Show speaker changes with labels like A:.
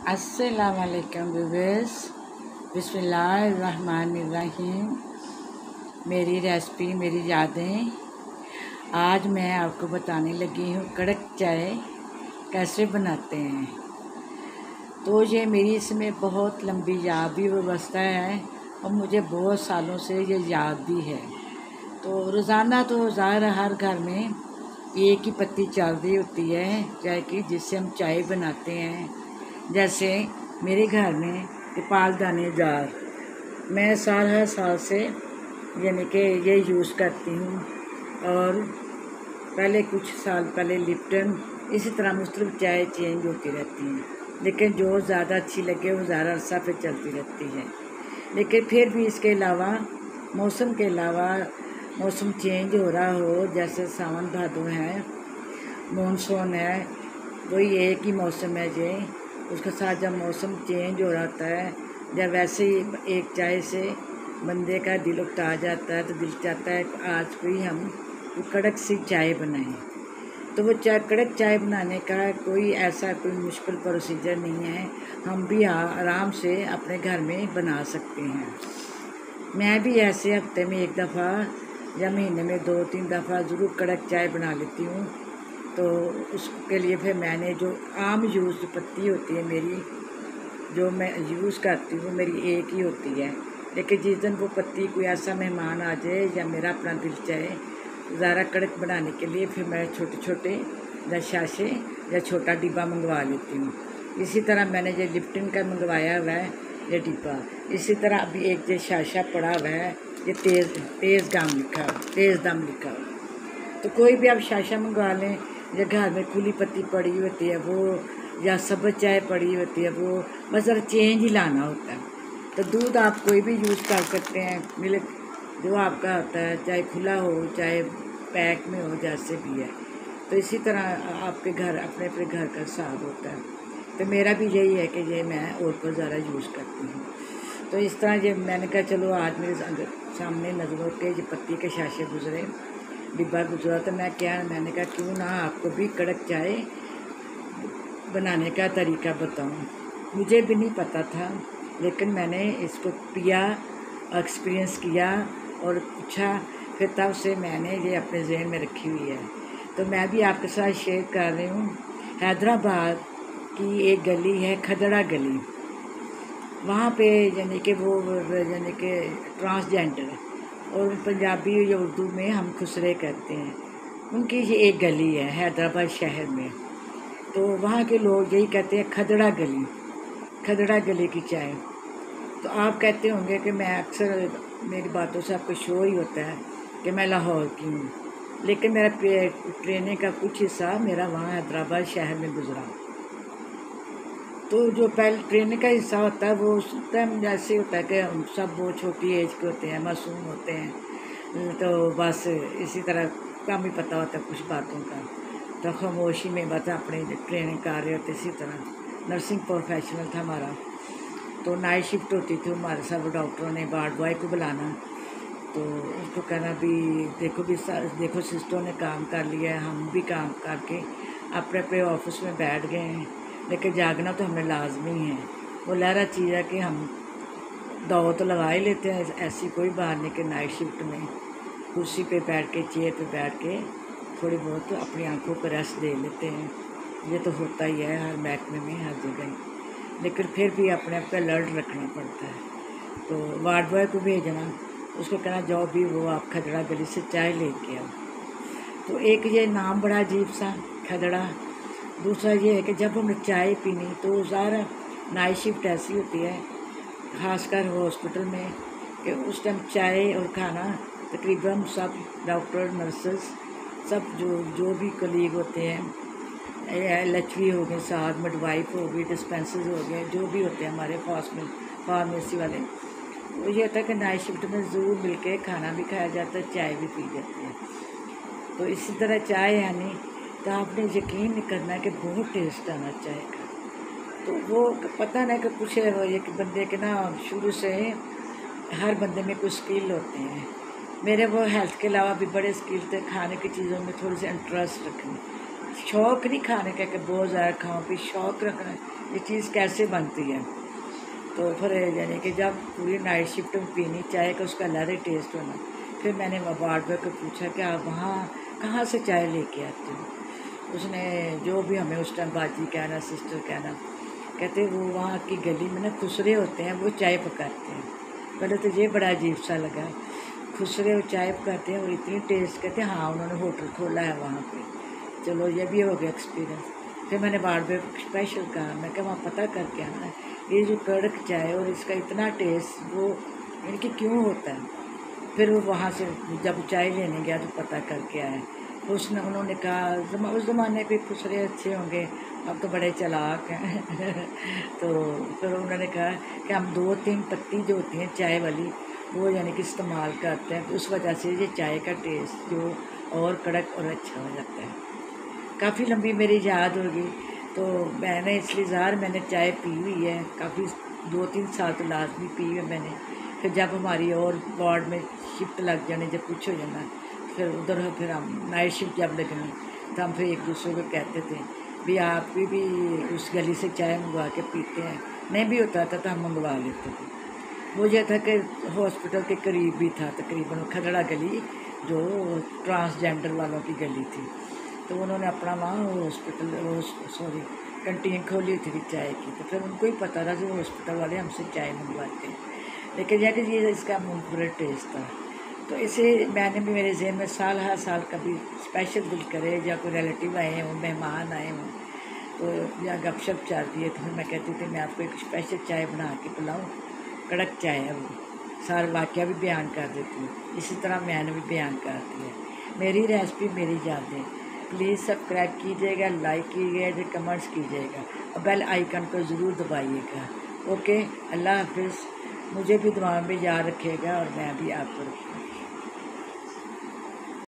A: अस्सलाम वालेकुम व्यूअर्स, बिस्मिल्लाहिर्रहमानिर्रहीम। मेरी रेसिपी मेरी यादें। आज मैं आपको बताने लगी हूँ कड़क चाय कैसे बनाते हैं। तो ये मेरी इसमें बहुत लंबी याद भी व्यवस्था है और मुझे बहुत सालों से ये याद भी है। तो रोज़ाना तो ज़ाहिर हर घर में एक ही पत्ती चल रही होती है चाय की, जिससे हम चाय बनाते हैं। जैसे मेरे घर में पालदाने जार मैं हर साल से यानी कि ये यूज़ करती हूँ। और पहले कुछ साल पहले लिप्टन, इसी तरह मुख्तलिफ चाय चेंज होती रहती हैं, लेकिन जो ज़्यादा अच्छी लगे वो ज़्यादा अरसा फिर चलती रहती है। लेकिन फिर भी इसके अलावा मौसम के अलावा मौसम चेंज हो रहा हो, जैसे सावन भादों है, मानसून है, वही एक ही मौसम है ये। उसके साथ जब मौसम चेंज हो रहा है, जब वैसे ही एक चाय से बंदे का दिल उकता जाता है, तो दिल चाहता है कि आज कोई हम कड़क सी चाय बनाएं। तो वो कड़क चाय बनाने का कोई ऐसा कोई मुश्किल प्रोसीजर नहीं है, हम भी आराम से अपने घर में बना सकते हैं। मैं भी ऐसे हफ्ते में एक दफ़ा या महीने में 2-3 दफ़ा ज़रूर कड़क चाय बना लेती हूँ। तो उसके लिए फिर मैंने जो आम यूज़ पत्ती होती है मेरी, जो मैं यूज़ करती हूँ, मेरी एक ही होती है। लेकिन जिस दिन वो पत्ती कोई ऐसा मेहमान आ जाए या मेरा अपना दिल चाहे ज़रा कड़क बनाने के लिए, फिर मैं छोटे छोटे या शाशे या छोटा डिब्बा मंगवा लेती हूँ। इसी तरह मैंने जो लिप्टन का मंगवाया हुआ है ये डिब्बा, इसी तरह अभी एक जो शाशा पड़ा हुआ है, ये तेज़ दम लिखा हो। तो कोई भी आप शाशा मंगवा लें, या घर में खुली पत्ती पड़ी होती है वो, या सब्ज़ चाय पड़ी होती है वो, बस ज़रा चेंज ही लाना होता है। तो दूध आप कोई भी यूज़ कर सकते हैं, मिल्क जो आपका होता है, चाहे खुला हो चाहे पैक में हो, जैसे भी है। तो इसी तरह आपके घर अपने अपने घर का हिसाब होता है। तो मेरा भी यही है कि ये मैं और पर ज़्यादा यूज़ करती हूँ। तो इस तरह ये मैंने कहा चलो आज मेरे सामने नज़रों के ये पत्ती के शाशे गुजरे, डिब्बा गुजरा, तो मैंने कहा क्यों ना आपको भी कड़क चाय बनाने का तरीका बताऊं। मुझे भी नहीं पता था, लेकिन मैंने इसको पिया, एक्सपीरियंस किया और पूछा, फिर तब से मैंने ये अपने ज़हन में रखी हुई है। तो मैं भी आपके साथ शेयर कर रही हूँ। हैदराबाद की एक गली है खदड़ा गली, वहाँ पे यानी कि वो यानी कि ट्रांसजेंडर और पंजाबी या उर्दू में हम खुसरे कहते हैं, उनकी ये एक गली है हैदराबाद शहर में। तो वहाँ के लोग यही कहते हैं खदड़ा गली की चाय। तो आप कहते होंगे कि मैं अक्सर मेरी बातों से आपको शो ही होता है कि मैं लाहौर की हूँ, लेकिन मेरा ट्रेनिंग का कुछ हिस्सा मेरा वहाँ हैदराबाद शहर में गुजरा। तो जो पहले ट्रेनिंग का हिस्सा होता है वो उस टाइम जैसे होता है कि हम सब वो छोटी एज के होते हैं, मासूम होते हैं, तो बस इसी तरह कम ही पता होता है कुछ बातों का, तो खामोशी में बस अपनी ट्रेनिंग कर रहे होते। इसी तरह नर्सिंग प्रोफेशनल था हमारा, तो नाइट शिफ्ट होती थी हमारे सब डॉक्टरों ने वार्ड बॉय को बुलाना, तो उसको कहना भी देखो सिस्टरों ने काम कर लिया है, हम भी काम करके अपने अपने ऑफिस में बैठ गए हैं, लेकिन जागना तो हमें लाजमी है। वो लहरा चीज़ है कि हम दवा तो लगा ही लेते हैं, ऐसी कोई बात नहीं कि नाइट शिफ्ट में कुर्सी पे बैठ के चेयर पे बैठ के थोड़ी बहुत तो अपनी आंखों पर रेस्ट दे लेते हैं। ये तो होता ही है हर महकमे में, हर जगह, लेकिन फिर भी अपने आप को अलर्ट रखना पड़ता है। तो वार्ड बॉय को भेजना, उसको कहना जाओ भी वो आप खदड़ा गली से चाय लेके आओ। तो एक ये नाम बड़ा अजीब सा खदड़ा। दूसरा ये है कि जब हमने चाय पीनी तो ज़्यादा नाइट शिफ्ट ऐसी होती है ख़ासकर हॉस्पिटल में कि उस टाइम चाय और खाना तकरीबन सब डॉक्टर नर्सेस सब जो भी कलीग होते हैं, LHV हो गए, साथ मिडवाइफ हो गई, डिस्पेंसर्स हो गए, जो भी होते हैं हमारे फार्मेसी वाले, वो ये होता है कि नाइट शिफ्ट में ज़रूर मिल के खाना भी खाया जाता है, चाय भी पी जाती है। तो इसी तरह चाय यानी तो आपने यकीन नहीं करना कि बहुत टेस्ट आना चाय का। तो वो पता नहीं कि कुछ एक बंदे के ना शुरू से हर बंदे में कुछ स्किल होते हैं। मेरे वो हेल्थ के अलावा भी बड़े स्किल थे, खाने की चीज़ों में थोड़ी सी इंटरेस्ट रखने, शौक़ नहीं खाने का कि बहुत ज़्यादा खाऊं, फिर शौक़ रखना ये चीज़ कैसे बनती है। तो फिर यानी कि जब पूरी नाइट शिफ्ट में पीनी चाय का उसका अलग ही टेस्ट होना। फिर मैंने वार्ड बॉय को पूछा कि आप वहाँ कहाँ से चाय लेके आते हो। उसने जो भी हमें उस टाइम बाजी कहना, सिस्टर कहना, कहते वो वहाँ की गली में ना खुसरे होते हैं, वो चाय पकाते हैं। पहले तो ये बड़ा अजीब सा लगा, खुसरे वो चाय पकाते हैं और इतनी टेस्ट, कहते हैं हाँ उन्होंने होटल खोला है वहाँ पे। चलो ये भी हो गया एक्सपीरियंस। फिर मैंने वार्ड बॉय को स्पेशल कहा, मैं क्या वहाँ पता करके आना ये जो कड़क चाय और इसका इतना टेस्ट वो इनकी क्यों होता है। फिर वो वहाँ से जब चाय लेने गया तो पता करके आए। तो उन्होंने कहा उस ज़माने पे खुसरे अच्छे होंगे, अब तो बड़े चालाक हैं तो फिर उन्होंने कहा कि हम 2-3 पत्ती जो होती हैं चाय वाली वो यानी कि इस्तेमाल करते हैं, तो उस वजह से ये चाय का टेस्ट जो और कड़क और अच्छा हो जाता है। काफ़ी लंबी मेरी याद होगी, तो मैंने इसलिए ज़ाहिर मैंने चाय पी हुई है काफ़ी, 2-3 साल तो लाजमी पी है मैंने। फिर जब हमारी और वार्ड में शिफ्ट लग जाने, जब कुछ हो जाना, फिर हम नाइट शिफ्ट जब लगनी तो हम फिर एक दूसरे को कहते थे भी आप भी उस गली से चाय मंगवा के पीते हैं, नहीं भी होता था तो हम मंगवा लेते थे। वो ये था कि हॉस्पिटल के करीब भी था, तकरीबन खदड़ा गली जो ट्रांसजेंडर वालों की गली थी, तो उन्होंने अपना वहाँ कैंटीन खोली थी चाय की, तो फिर उनको ही पता था कि वो हॉस्पिटल वाले हमसे चाय मंगवाते हैं। लेकिन यह कि ये इसका मुंहफुर टेस्ट था, तो इसे मैंने भी मेरे ज़हन में साल हर साल कभी स्पेशल दिल करे या कोई रिलेटिव आए हों, मेहमान आए हों, तो या गपशप चल रही है तो फिर मैं कहती थी मैं आपको एक स्पेशल चाय बना के पिलाऊँ, कड़क चाय है वो, सारा वाक़या भी बयान कर देती हूँ, इसी तरह मैंने भी बयान कर दिया। मेरी रेसिपी मेरी यादें, प्लीज़ सब्सक्राइब कीजिएगा, लाइक कीजिएगा, कमेंट्स कीजिएगा और बेल आइकन को ज़रूर दबाइएगा। ओके, अल्लाह हाफिज़। मुझे भी दुआ में याद रखिएगा और मैं भी आपको रखूँगी।